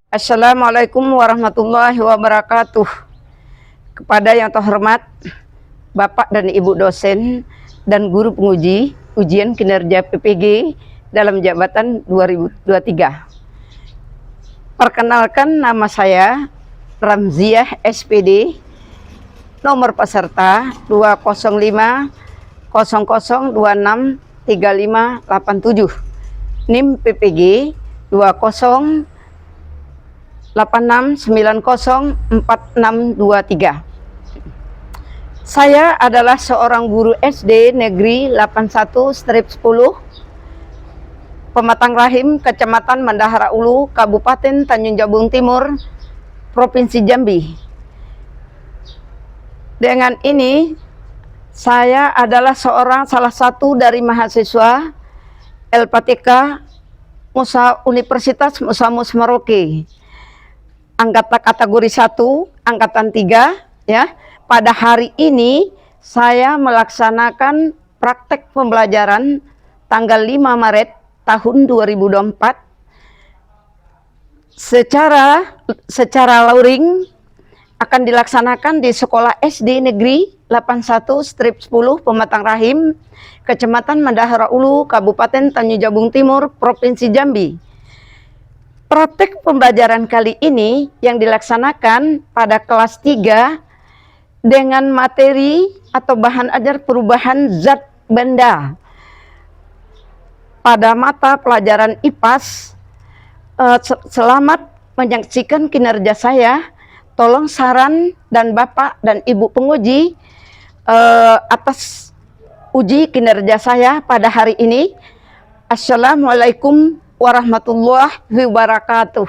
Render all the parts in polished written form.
Assalamualaikum warahmatullahi wabarakatuh. Kepada yang terhormat Bapak dan Ibu dosen dan guru penguji ujian kinerja PPG dalam jabatan 2023. Perkenalkan, nama saya Ramziah SPD, nomor peserta 20500263587, NIM PPG 2086904623. Saya adalah seorang guru SD Negeri 81/10 Pematang Rahim, Kecamatan Mandahara Ulu, Kabupaten Tanjung Jabung Timur, Provinsi Jambi. Dengan ini, saya adalah salah satu dari mahasiswa LPTK Universitas Musa Mus Merauke, anggota kategori 1, angkatan 3, ya. Pada hari ini saya melaksanakan praktek pembelajaran tanggal 5 Maret tahun 2024 secara luring akan dilaksanakan di Sekolah SD Negeri 81/10 Pematang Rahim, Kecamatan Mandahara Ulu, Kabupaten Tanjung Jabung Timur, Provinsi Jambi. Praktek pembelajaran kali ini yang dilaksanakan pada kelas 3 dengan materi atau bahan ajar perubahan zat benda. Pada mata pelajaran IPAS, selamat menyaksikan kinerja saya. Tolong saran dan Bapak dan Ibu penguji atas uji kinerja saya pada hari ini. Assalamualaikum warahmatullahi wabarakatuh.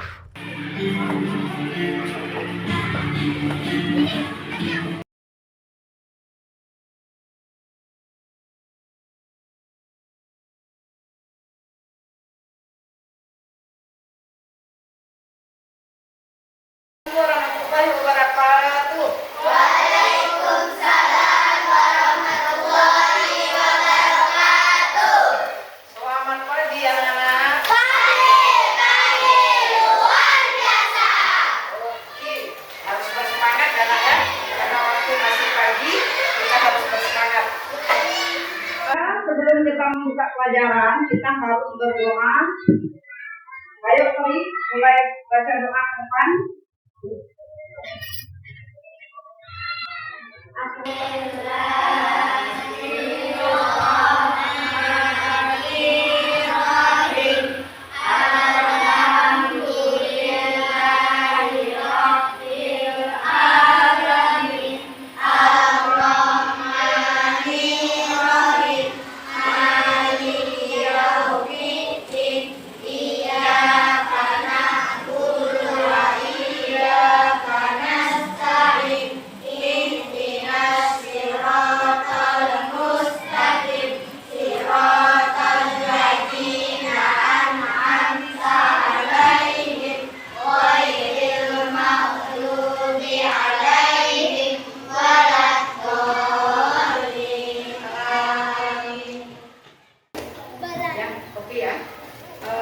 Warahmatullahi wabarakatuh. Waalaikumsalam warahmatullahi wabarakatuh. Selamat pagi anak-anak. Pagi luar biasa. Oke, harus bersemangat ya anak ya, karena waktu masih pagi kita harus bersemangat. Sebelum kita membuka pelajaran, kita harus berdoa. Ayo mari mulai baca doa ke depan.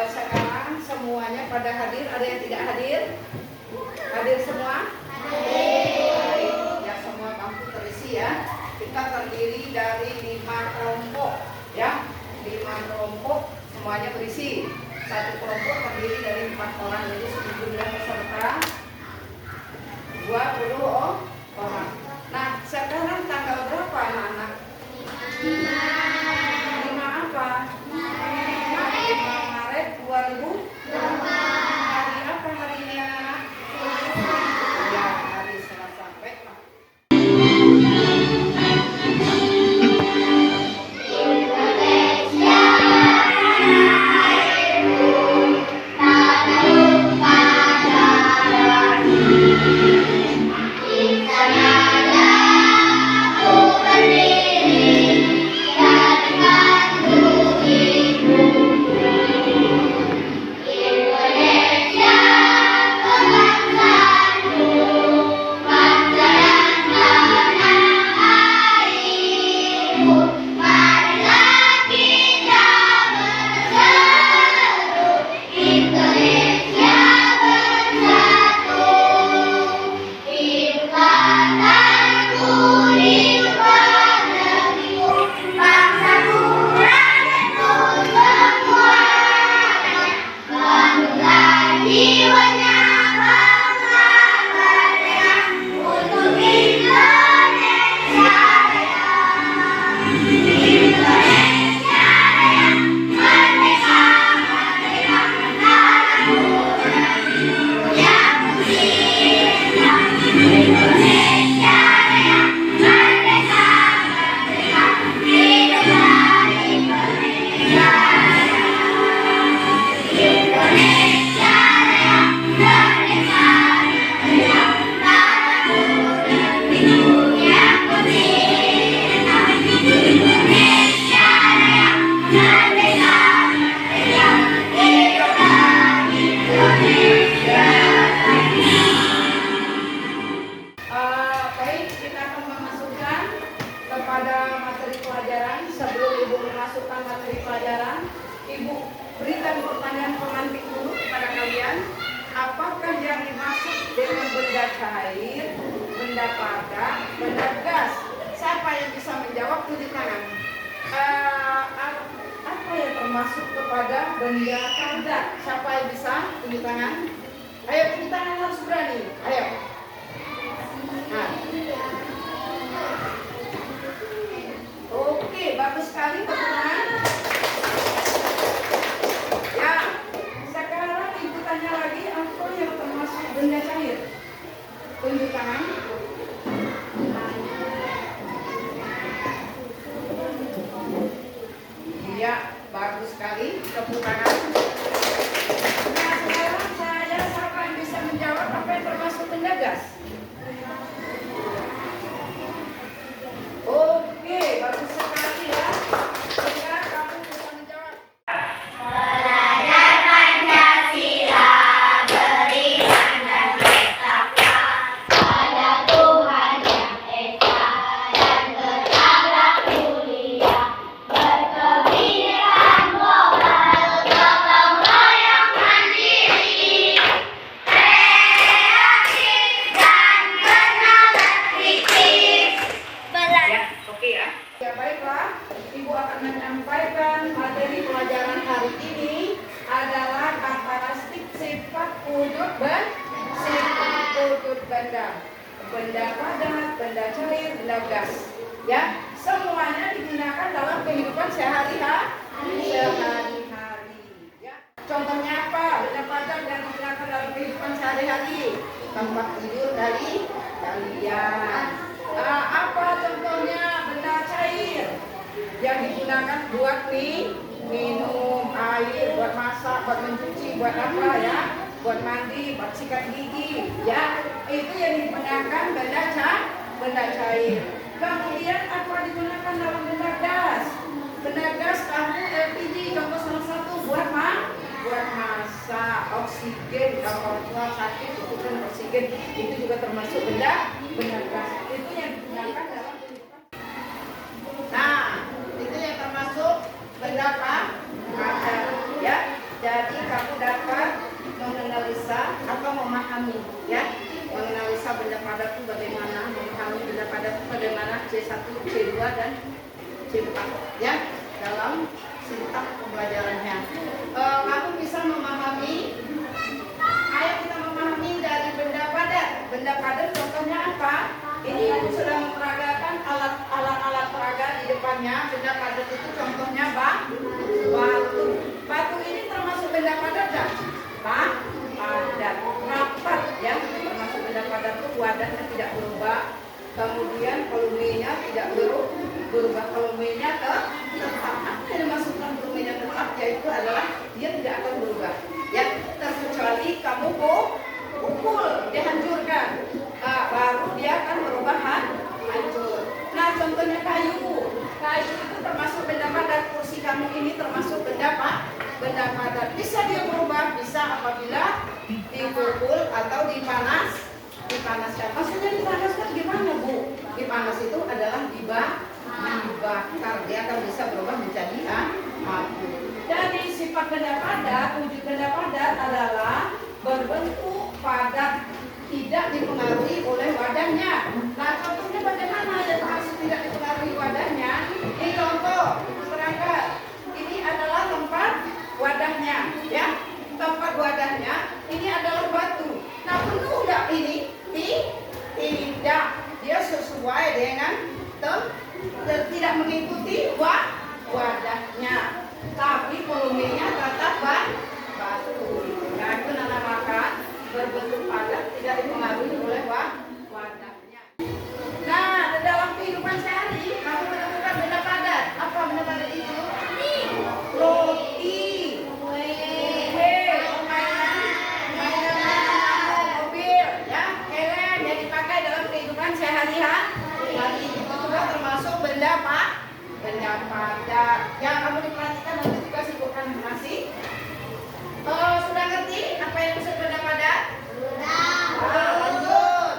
Sekarang semuanya pada hadir, ada yang tidak hadir? Hadir semua? Hadir. Ya, semua bangku terisi ya. Kita terdiri dari 5 kelompok ya. 5 kelompok semuanya berisi. Satu kelompok terdiri dari 4 orang, jadi jumlah peserta 20 orang. Nah, sekarang tanggal berapa anak-anak? 5 apa? 5 Maret 2024. Hari apa hari ini anak-anak? Ya, hari Selasa. Baiklah. Sana termasuk kepada benda padat. Siapa yang bisa tunjuk tangan? Ayo tunjuk tangan, harus berani. Ayo. Nah. Oke, bagus sekali teman-teman. Ya, sekarang ibu tanya lagi apa yang termasuk benda cair. Tunjuk tangan. Iya, bagus sekali. Tepuk tangan. Nah, sekarang siapa yang bisa menjawab apa yang termasuk benda gas? Oke, bagus sekali ya. Sekarang kamu bisa menjawab. Belajar Pancasila beriman dan bertakwa pada Tuhan yang esa dan berakhlak mulia, berkebinekaan global, gotong royong mandiri, kreatif dan bernalar kritis. Ya, oke ya. Ya baiklah, Ibu akan menyampaikan materi pelajaran hari ini adalah karakteristik sifat wujud dan sifat wujud benda. Benda padat, benda cair, benda gas. Ya, semuanya digunakan dalam kehidupan sehari-hari. Ya. Contohnya apa? Benda padat yang digunakan dalam kehidupan sehari-hari. Tempat tidur dari kalian. Apa contohnya benda cair yang digunakan buat minum, air, buat masak, buat mencuci, buat apa ya, buat mandi, buat sikat gigi, ya itu yang digunakan benda cair. Kemudian apa digunakan dalam benda gas? Benda gas kamu LPG contoh salah satu buat masak, oksigen kalau orang sakit itu kan oksigen itu juga termasuk benda gas. Itu yang digunakan dalam kehidupan. Nah, itu yang termasuk benda padat ya. Jadi kamu dapat menganalisa atau memahami ya. Menganalisa benda padat itu bagaimana, memahami benda padat itu bagaimana C1, C2 dan C4 ya dalam sintak pembelajarannya. Kamu bisa memahami. Ayo kita memahami dari benda padat. Benda padat contohnya apa? Ini aku sudah memperagakan alat-alat peraga di depannya. Benda padat itu contohnya batu. Batu ini termasuk benda padat kan? Padat, rapat ya. Termasuk benda padat itu wadahnya tidak berubah. Kemudian volumenya tidak berubah. Volumenya tetap. Apa yang dimasukkan volumenya tetap? Yaitu adalah dia tidak akan berubah. Ya, terkecuali kamu pukul, dia hancurkan. Baru dia akan berubah hancur. Nah, contohnya kayu. Kayu itu termasuk benda padat. Kursi kamu ini termasuk benda padat. Bisa dia berubah, bisa apabila dipukul atau dipanaskan. Maksudnya dipanaskan gimana, Bu? Dipanas itu adalah dibakar. Dia akan bisa berubah menjadi api. Jadi sifat benda padat, wujud benda padat adalah berbentuk padat, tidak dipengaruhi oleh wadahnya. Nah, contohnya bagaimana yang maksud tidak dipengaruhi wadahnya? Ini contoh, perangkat. Ini adalah tempat wadahnya, ya. Tempat wadahnya ini adalah batu. Nah, penuh enggak ini? Tidak. Dia sesuai dengan tidak mengikuti wadahnya. Tapi volumenya tetap batu. Nah, itu dinamakan berbentuk padat, tidak dipengaruhi oleh wadahnya. Nah, dalam kehidupan sehari kamu menemukan benda padat. Apa benda padat itu? Roti, kue, mainan mobil, ya, helm yang dipakai dalam kehidupan sehari-hari. Itu juga termasuk benda padat. Yang kamu diperhatikan nanti juga sibukkan masih. Sudah ngerti apa yang disebut benda padat? Sudah. Lanjut.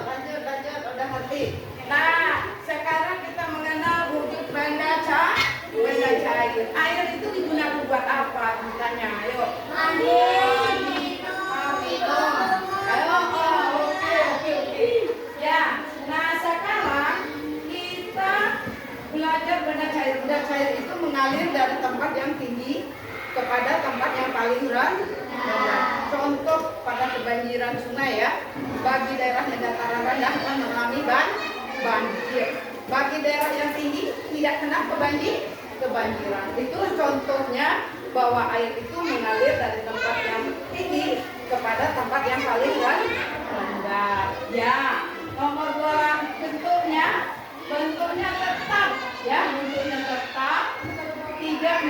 aliran. Contoh pada kebanjiran sungai ya. Bagi daerah yang dataran rendah akan mengalami banjir. Bagi daerah yang tinggi tidak kena kebanjiran. Itu contohnya bahwa air itu mengalir dari tempat yang tinggi kepada tempat yang paling rendah. Ya, nomor 2 bentuknya tetap ya, bentuknya tetap, tidak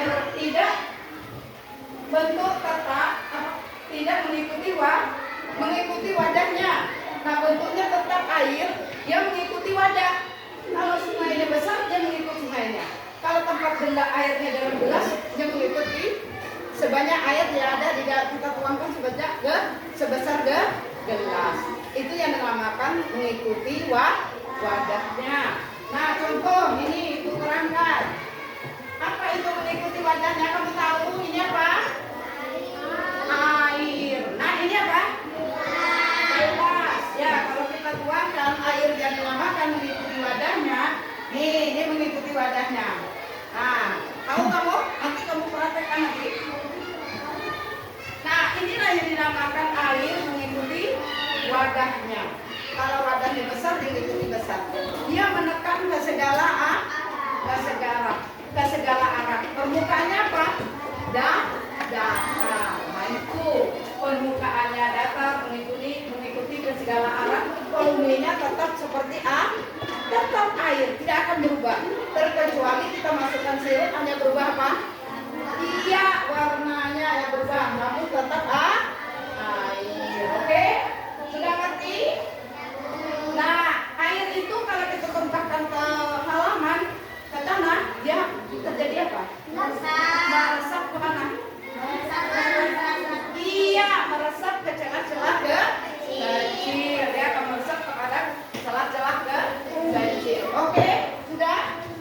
bentuk tetap, tidak mengikuti wadahnya. Nah, bentuknya tetap air yang mengikuti wadah. Kalau sungainya besar, dia mengikuti sungainya. Kalau tempat airnya dalam gelas, dia mengikuti sebanyak air yang ada di dalam, kita tuangkan sebesar gelas. Itu yang dinamakan mengikuti wadahnya. Nah, contoh ini Ibu terangkan. Apa itu mengikuti wadahnya? Kamu tahu ini apa? Air. Nah, ini apa? Gelas. Ya, kalau kita tuangkan air yang dinamakan mengikuti wadahnya, ini mengikuti wadahnya. Nah, tahu kamu? Nanti kamu praktekkan nanti. Nah, inilah yang dinamakan air mengikuti wadahnya. Kalau wadahnya besar, dia mengikuti besar. Dia menekan ke segala arah. Permukaannya apa? Datar. Nah, itu permukaannya datar mengikuti ke segala arah. Volumenya tetap seperti tetap air, tidak akan berubah. Terkecuali kita masukkan sirup, hanya berubah apa? Iya, warnanya yang berubah, namun tetap air. Oke? Sudah ngerti? Nah, air itu kalau kita tumpahkan ke halaman, ke tanah, dia terjadi apa? Meresap ke mana? Iya, meresap ke celah-celah kecil. Dia akan meresap kepada celah-celah kecil. Oke, sudah?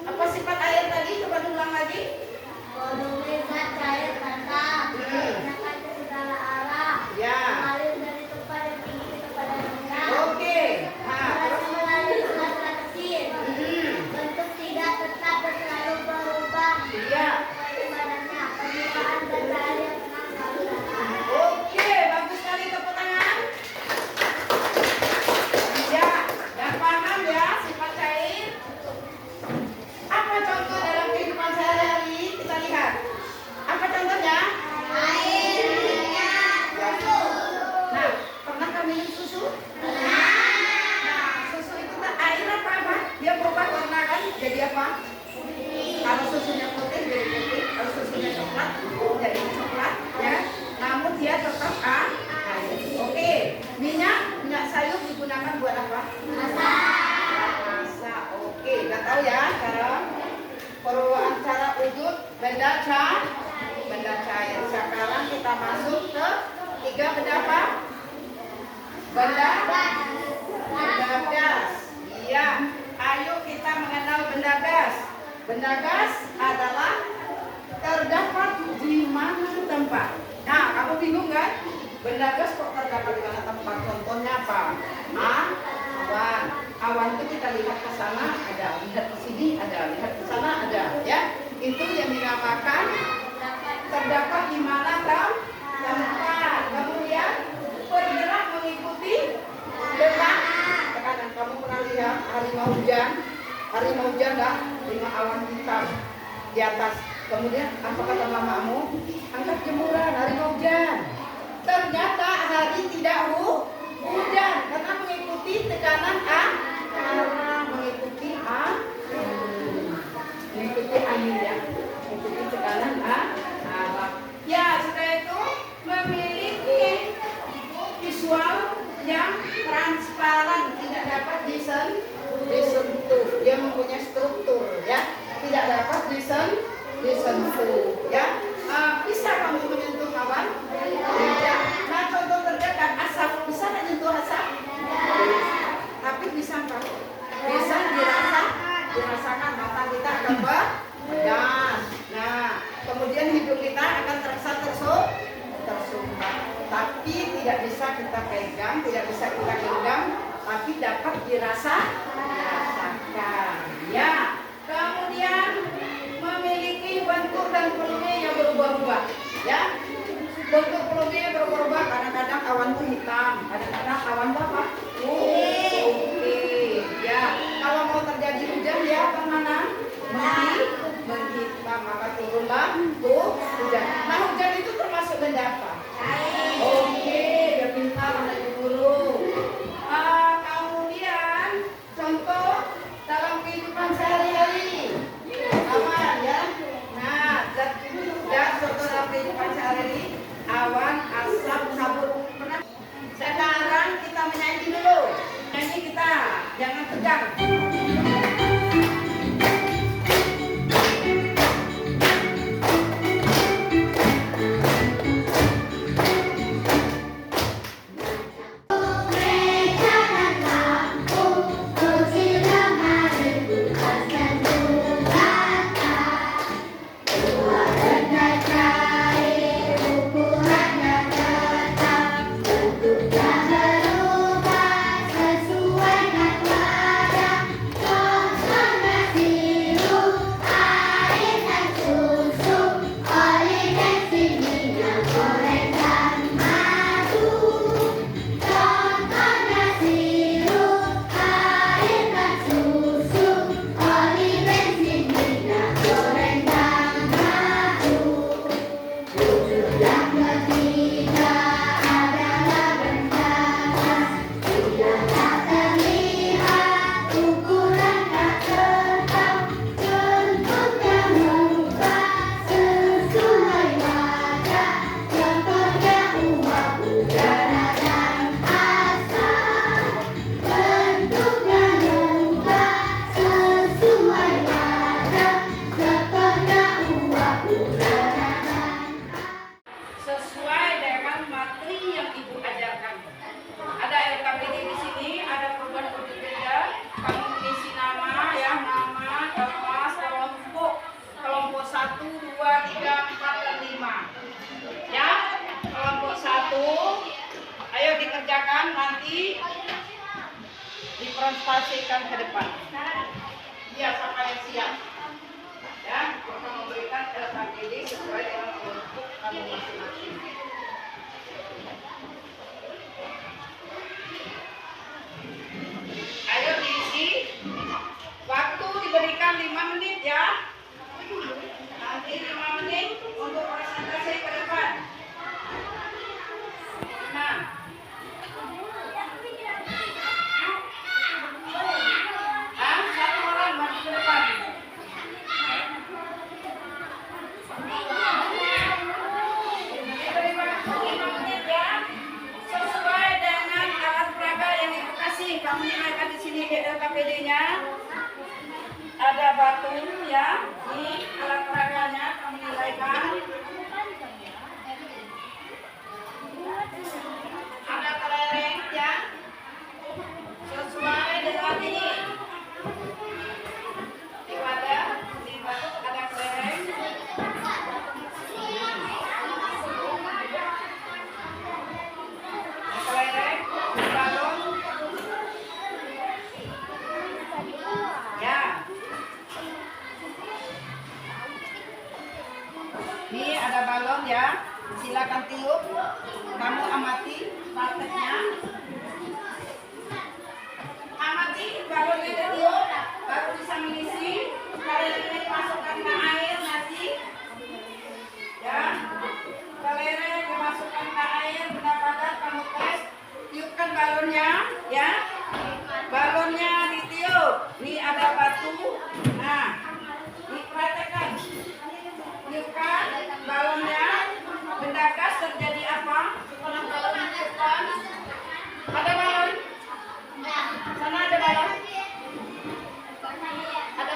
Apa sifat air tadi? Coba diulang lagi. Volumenya cair tetap, menekan ke segala arah, Ya. mengalir dari tempat yang tinggi ke tempat yang rendah. Oke. Nah, terus Melalui celah-celah kecil. Bentuk tidak tetap dan selalu berubah. iya. Badannya, permukaan dan air yang tenang selalu datar. Oke, bagus sekali, tepuk tangan. Ya, dan paham ya sifat cair. Apa contoh dalam kehidupan sehari-hari? Kita lihat. Apa contohnya? Air minyak susu. Nah, pernahkah minum susu? Nah, susu itu kan air apa? Dia berubah warna kan? Jadi apa? Kalau susunya putih jadi putih, kalau susunya coklat jadi coklat, ya. Namun dia tetap air. Oke, minyak sayur digunakan buat apa? Masak. Oke, udah tahu ya cara wujud benda cair. Sekarang kita masuk ke 3 benda apa? Benda gas. Iya, ayo kita mengenal benda gas. Benda gas adalah terdapat di mana tempat. Nah, kamu bingung kan? Benda gas kok terdapat di mana tempat? Contohnya apa? Awan. Awan itu kita lihat ke sana ada, lihat ke sini ada, lihat ke sana ada, ya. Itu yang dinamakan terdapat di mana tempat. Kemudian bergerak mengikuti tekanan. Kamu pernah lihat harimau hujan? Harimau hujan enggak? 5 awan hitam di atas. Kemudian apa kata mamamu? Angkat jemuran, harimau hujan. Ternyata hari tidak hujan karena mengikuti tekanan mengikuti angin ya, mengikuti tekanan ya. Setelah itu memiliki visual yang transparan, tidak dapat disentuh. Dia mempunyai struktur ya, tidak dapat disentuh ya. Bisa kamu menyentuh awan? Tidak. Nah, contoh terdekat asap, bisa nggak nyentuh asap? Tapi bisa nggak? Bisa dirasakan, mata kita akan berpedas. Nah, kemudian hidung kita akan terasa tersumbat. Tapi tidak bisa kita pegang, tidak bisa kita genggam, tapi dapat dirasakan. Ya. Kemudian memiliki bentuk dan volume yang berubah-ubah. Ya. Bentuk volumenya berubah, kadang-kadang awan tuh hitam, kadang-kadang awan tuh apa? Oke. Ya, kalau mau terjadi hujan ya kemana? Menghitam, maka turunlah tuh hujan. Nah, hujan itu termasuk benda apa? Oke, udah pintar anak guru. Kemudian contoh dalam kehidupan sehari-hari. Awan ya. Nah, contoh dalam kehidupan sehari-hari, awan, asap, kabut. Sekarang kita menyanyi dulu. Nyanyi kita, jangan tegang. Sesuai dengan materi yang Ibu ajarkan. Ada LKPD di sini, ada perubahan wujud benda. Kamu mengisi nama, ya, nama, kelas, kelompok 1, 2, 3, 4, dan 5. Ya, kelompok 1, ayo dikerjakan, nanti dipresentasikan ke depan. Ya, siapa yang siap? Ya, kita memberikan LKPD sesuai dengan kelompok kamu masing-masing. Ayo diisi. Waktu diberikan 5 menit ya. Nanti 5 menit untuk presentasi ke depan. Nah. Satu orang maju ke depan. Diberi waktu 5 menit ya. Sesuai dengan alat peraga yang Ibu kasih. Kamu nilaikan di sini LKPD-nya. Ada batu ya. Ini alat peraganya kamu nilaikan. Ada kelereng ya. Sesuai dengan ini. Di wadah, di batu ada kelereng. Kelereng, balon. Ya. Ini ada balon ya. Silakan tiup. Kamu amati prakteknya. Amati balonnya ditiup, baru bisa mengisi. Kelereng ini dimasukkan ke air nanti. Ya. Kelereng dimasukkan ke air, benda padat kamu tes. Tiupkan balonnya, ya. Balonnya ditiup. Ini ada batu. Nah, diperhatikan. Tiupkan balonnya. Benda gas terjadi apa? Setelah balon ditiupkan. Ada balon? Sana ada balon? Ada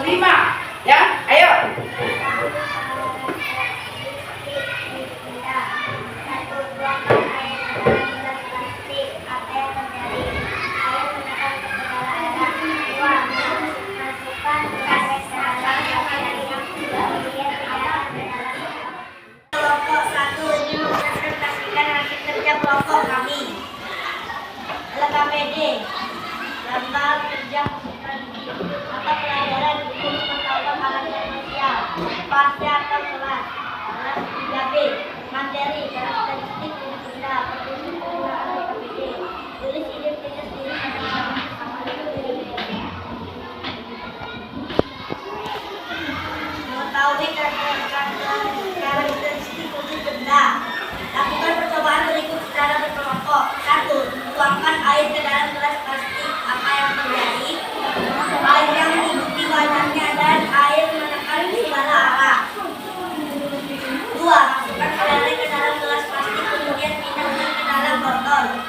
5. Ya, ayo. Kelompok 1 ini mempresentasikan hasil kerja kelompok kami. LKPD, gambar kerja atau pelajaran hukum pengetahuan karakter sosial, pasca atau kelas 3B, materi karakteristik benda, petunjuk penggunaan LKPD, tulis identitas diri mengetahui karakteristik wujud benda. Lakukan percobaan berikut secara berkelompok. 1. Tuangkan air ke dalam gelas plastik. Apa yang terjadi? Airnya mengikuti wadahnya dan air menekan ke segala arah. 2. Masukkan lele ke dalam gelas plastik, kemudian pindahkan ke dalam botol.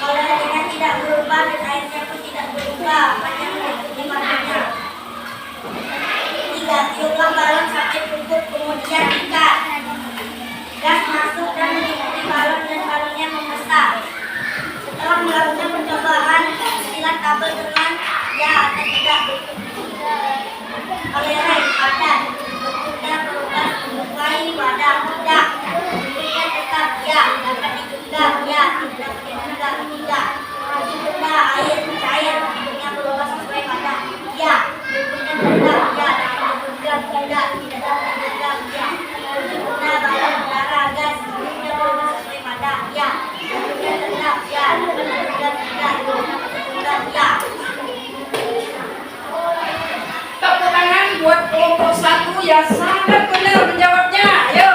Kalau lelenya tidak berubah dan airnya pun tidak berubah, hanya mengikuti wadahnya. 3. Tiupkan balon sampai tutup, kemudian ikat. Gas masuk dan mengikuti balon dan balonnya membesar. Setelah melakukan percobaan, silat kabel dengan ya atau tidak. Kelereng padat, bentuknya berubah menyerupai wadah, tidak. Bentuknya tetap ya, dapat digenggam ya, tidak digenggam tidak. Wujud benda air cair, bentuknya berubah sesuai wadah, ya. Bentuknya tetap ya, dapat digenggam tidak, tidak dapat digenggam ya. Wujud benda balon udara gas, bentuknya berubah sesuai wadah, ya. Bentuknya tetap ya, dapat digenggam tidak, dapat digenggam ya. Tepuk tangan buat kelompok 1 yang sangat benar menjawabnya. Ayo.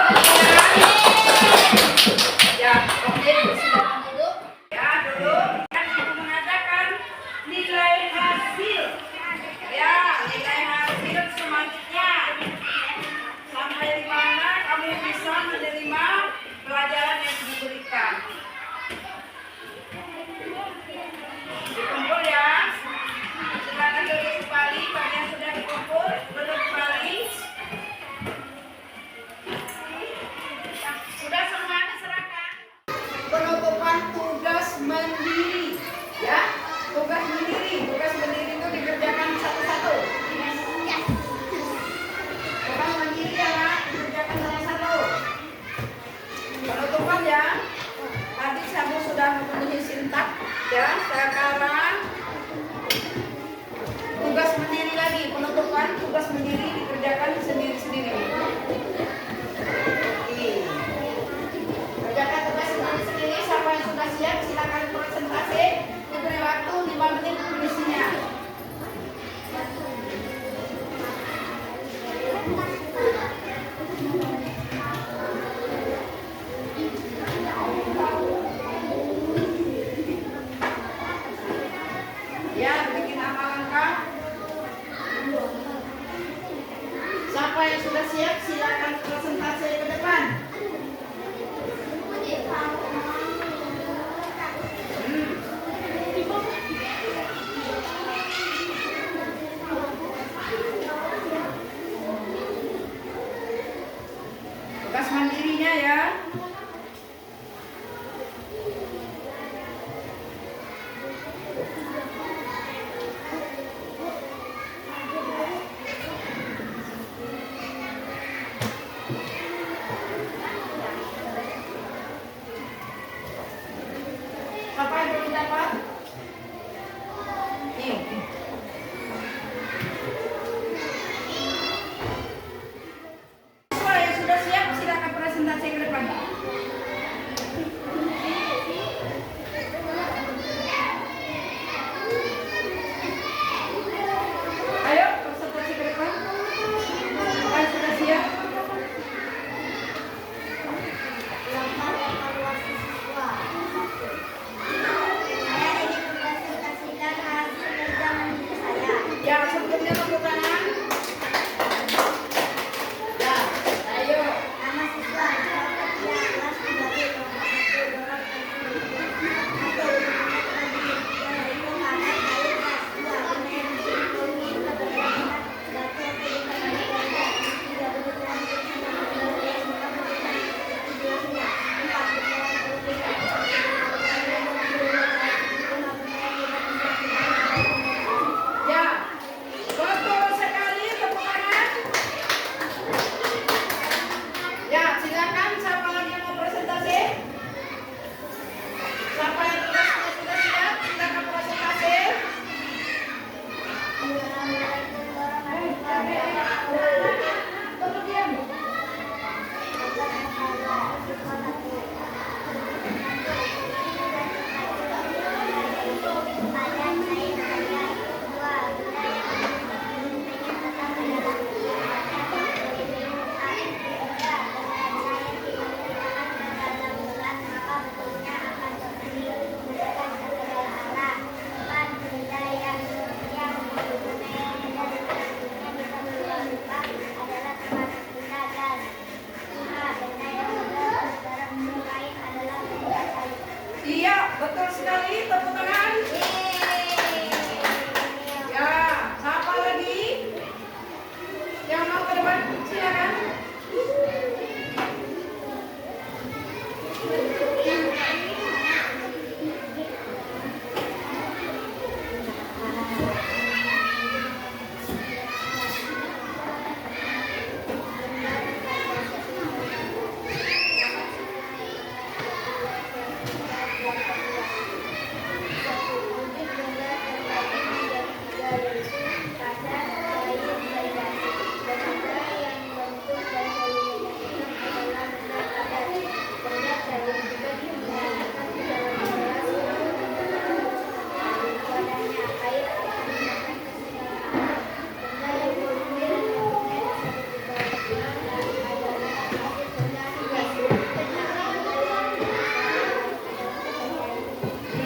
Ya, oke, silakan duduk. Ya, duduk. Dan ibu mengatakan nilai hasil. Ya, nilai hasil selanjutnya. Sampai di mana kamu bisa menerima pelajaran yang diberikan. Dikumpul ya. Silakan duduk kembali. Bagi yang sudah dikumpul, duduk kembali.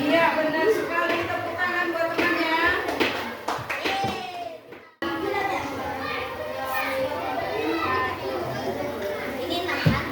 Iya, benar sekali. Tepuk tangan buat temannya. Ini namanya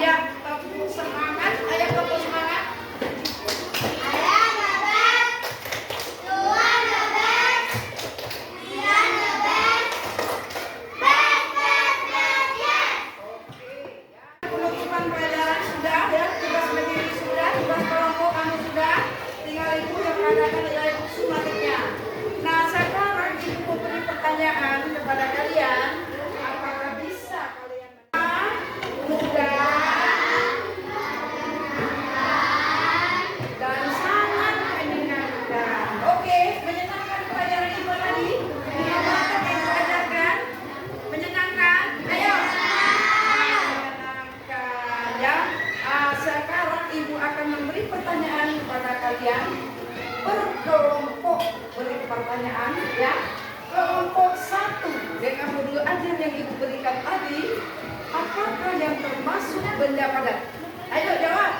Ya, tepuk semangat. Ayo tepuk semangat. Penutupan pelajaran sudah ya, tugas mandiri sudah, tugas kelompok kamu sudah. Tinggal ibu yang mengadakan ibu sumatiknya. Nah, sekarang ibu mau beri pertanyaan kepada kalian. Apakah bisa kalian mudah dan sangat menyenangkan? Oke, menyenangkan pelajaran ibu tadi. Menyenangkan yang ibu ajarkan. Menyenangkan. Ayo. Menyenangkan ya. Sekarang ibu akan memberi pertanyaan kepada kalian berkelompok, beri pertanyaan ya. Kelompok 1 dengan modul ajar yang ibu berikan tadi, apakah yang termasuk benda padat? Ayo jawab.